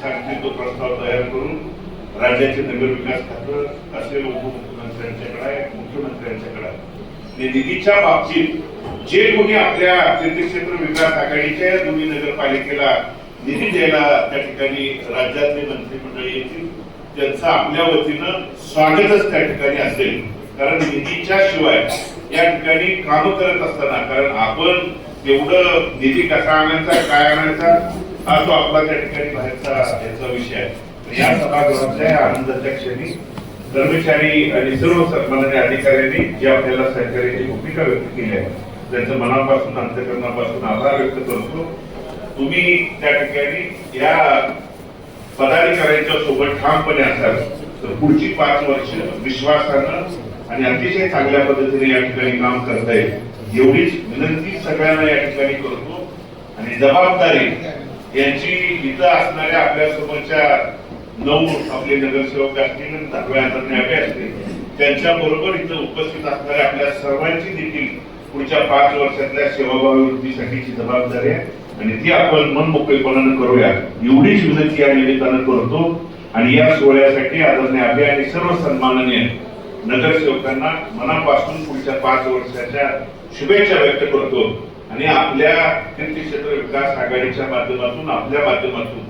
सांगतील तो प्रस्ताव तयार करून राज्याचे नगरविकास खातं असेल उपमुख्यमंत्र्यांच्याकडे आहे, मुख्यमंत्र्यांच्याकडे आहे. निधीच्या बाबतीत जे कोणी आपल्या तीर्थक्षेत्र विकास आघाडीच्या दोन्ही नगरपालिकेला निधी द्यायला त्या ठिकाणी राज्यातले मंत्रिमंडळ येतील त्यांचं आपल्या वतीनं स्वागतच त्या ठिकाणी असेल. कारण निधीच्या शिवाय या ठिकाणी काम करत असताना, कारण आपण एवढं निधी कसा आणायचा काय आणायचा हा तो आपला त्या ठिकाणी बाहेरचा याचा विषय आहे. या सभागृहाच्या आनंदाच्या क्षणी कर्मचारी आणि सर्व सन्माननीय अधिकाऱ्यांनी जी आपल्याला सहकार्याची भूमिका व्यक्त केली आहे त्यांचं मनापासून अंतःकरणापासून आभार व्यक्त करतो. तुम्ही त्या ठिकाणी या पदाधिकाऱ्यांच्या सोबत ठामपणे असाल तर पुढची 5 वर्ष विश्वासानं आणि अतिशय चांगल्या पद्धतीने या ठिकाणी काम करता येईल एवढीच विनंती सगळ्यांना या ठिकाणी करतो. आणि जबाबदारी यांची इथं असणाऱ्या आपल्या समोरच्या 9 आपले नगरसेवक असतील आणि 10व्या आदरणीय असतील त्यांच्या बरोबर इथं उपस्थित असणाऱ्या आपल्या सर्वांची देखील पुढच्या 5 वर्षातल्या सेवाभावी वृद्धीसाठीची जबाबदारी आहे आणि ती आपण मन मोकळेपणानं करूया एवढीच विनंती या निमित्तानं करतो. आणि या सोहळ्यासाठी आदरणीय अभय आणि सर्व सन्माननीय नगरसेवकांना मनापासून पुढच्या 5 वर्षाच्या शुभेच्छा व्यक्त करतो. आणि आपल्या तीर्थक्षेत्र विकास आघाडीच्या माध्यमातून आपल्या माध्यमातून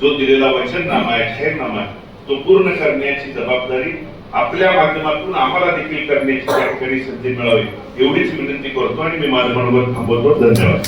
जो दिलेला वचननामा आहे जाहीरनामा तो पूर्ण करण्याची जबाबदारी आपल्या माध्यमातून आम्हाला देखील करण्याची त्या ठिकाणी संधी मिळावी एवढीच विनंती करतो आणि मी माझं मनोगत थांबवतो. धन्यवाद.